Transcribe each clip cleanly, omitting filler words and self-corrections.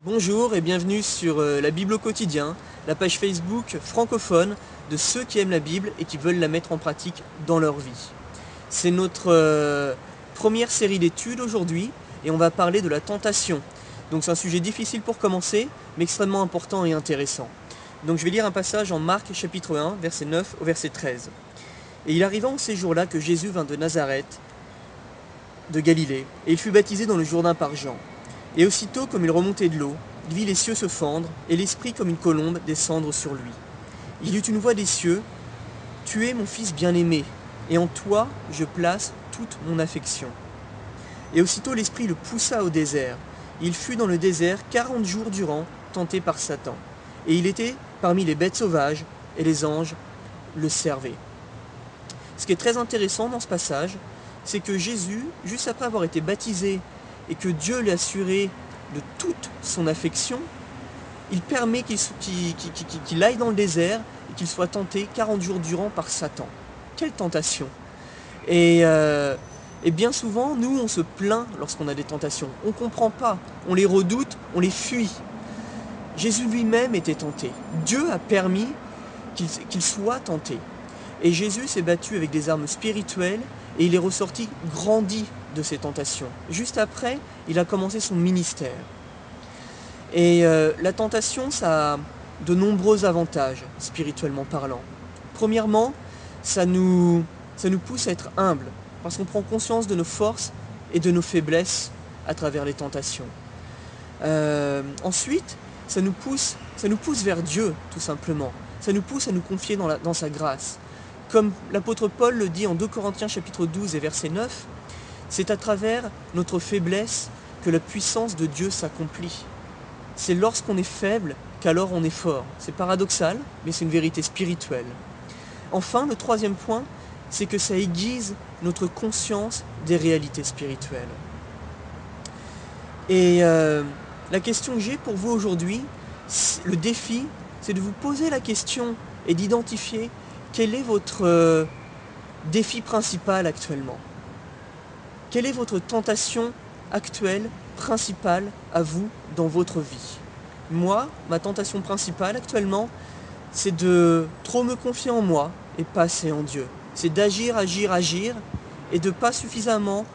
Bonjour et bienvenue sur la Bible au quotidien, la page Facebook francophone de ceux qui aiment la Bible et qui veulent la mettre en pratique dans leur vie. C'est notre première série d'études aujourd'hui et on va parler de la tentation. Donc c'est un sujet difficile pour commencer, mais extrêmement important et intéressant. Donc je vais lire un passage en Marc chapitre 1, verset 9 au verset 13. Et il arriva en ces jours-là que Jésus vint de Nazareth, de Galilée, et il fut baptisé dans le Jourdain par Jean. Et aussitôt, comme il remontait de l'eau, il vit les cieux se fendre, et l'Esprit comme une colombe descendre sur lui. Il eut une voix des cieux, « Tu es mon Fils bien-aimé, et en toi je place toute mon affection. » Et aussitôt l'Esprit le poussa au désert. Il fut dans le désert 40 jours durant, tenté par Satan. Et il était parmi les bêtes sauvages, et les anges le servaient. Ce qui est très intéressant dans ce passage, c'est que Jésus, juste après avoir été baptisé et que Dieu lui a assuré de toute son affection, il permet qu'il aille dans le désert et qu'il soit tenté 40 jours durant par Satan. Quelle tentation! Et bien souvent, nous, on se plaint lorsqu'on a des tentations. On ne comprend pas, on les redoute, on les fuit. Jésus lui-même était tenté. Dieu a permis qu'il soit tenté. Et Jésus s'est battu avec des armes spirituelles et il est ressorti grandi de ses tentations. Juste après, il a commencé son ministère. Et la tentation, ça a de nombreux avantages, spirituellement parlant. Premièrement, ça nous pousse à être humbles, parce qu'on prend conscience de nos forces et de nos faiblesses à travers les tentations. Ensuite, ça nous pousse vers Dieu, tout simplement. Ça nous pousse à nous confier dans sa grâce. Comme l'apôtre Paul le dit en 2 Corinthiens chapitre 12 et verset 9, c'est à travers notre faiblesse que la puissance de Dieu s'accomplit. C'est lorsqu'on est faible qu'alors on est fort. C'est paradoxal, mais c'est une vérité spirituelle. Enfin, le troisième point, c'est que ça aiguise notre conscience des réalités spirituelles. Et la question que j'ai pour vous aujourd'hui, le défi, c'est de vous poser la question et d'identifier quel est votre défi principal actuellement. Quelle est votre tentation actuelle, principale à vous dans votre vie? Moi, ma tentation principale actuellement, c'est de trop me confier en moi et pas assez en Dieu. C'est d'agir et de pas suffisamment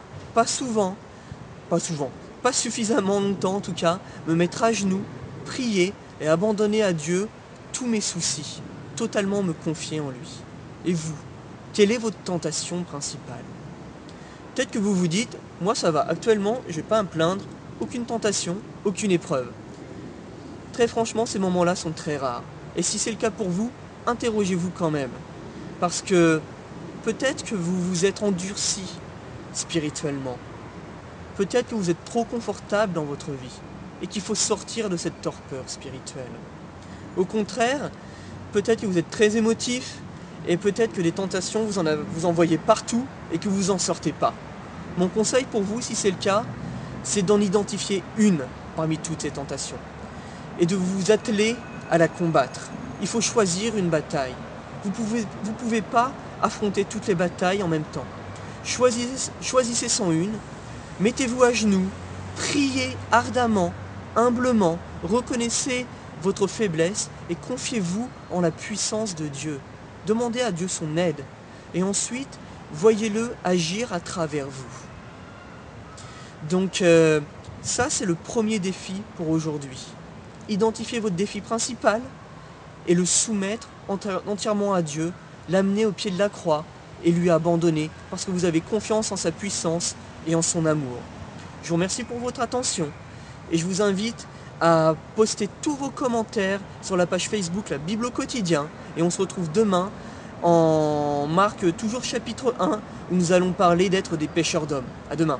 longtemps en tout cas, me mettre à genoux, prier et abandonner à Dieu tous mes soucis, totalement me confier en lui. Et vous, quelle est votre tentation principale? Peut-être que vous vous dites, moi ça va, actuellement je ne vais pas me plaindre, aucune tentation, aucune épreuve. Très franchement, ces moments-là sont très rares. Et si c'est le cas pour vous, interrogez-vous quand même. Parce que peut-être que vous vous êtes endurci spirituellement. Peut-être que vous êtes trop confortable dans votre vie et qu'il faut sortir de cette torpeur spirituelle. Au contraire, peut-être que vous êtes très émotif et peut-être que des tentations, vous en voyez partout et que vous n'en sortez pas. Mon conseil pour vous, si c'est le cas, c'est d'en identifier une parmi toutes ces tentations et de vous atteler à la combattre. Il faut choisir une bataille. Vous pouvez pas affronter toutes les batailles en même temps. Choisissez sans une, mettez-vous à genoux, priez ardemment, humblement, reconnaissez votre faiblesse et confiez-vous en la puissance de Dieu. Demandez à Dieu son aide et ensuite voyez-le agir à travers vous. Donc ça c'est le premier défi pour aujourd'hui. Identifiez votre défi principal et le soumettre entièrement à Dieu, l'amener au pied de la croix et lui abandonner parce que vous avez confiance en sa puissance et en son amour. Je vous remercie pour votre attention et je vous invite à poster tous vos commentaires sur la page Facebook La Bible au quotidien et on se retrouve demain en Marc toujours chapitre 1 où nous allons parler d'être des pêcheurs d'hommes. À demain.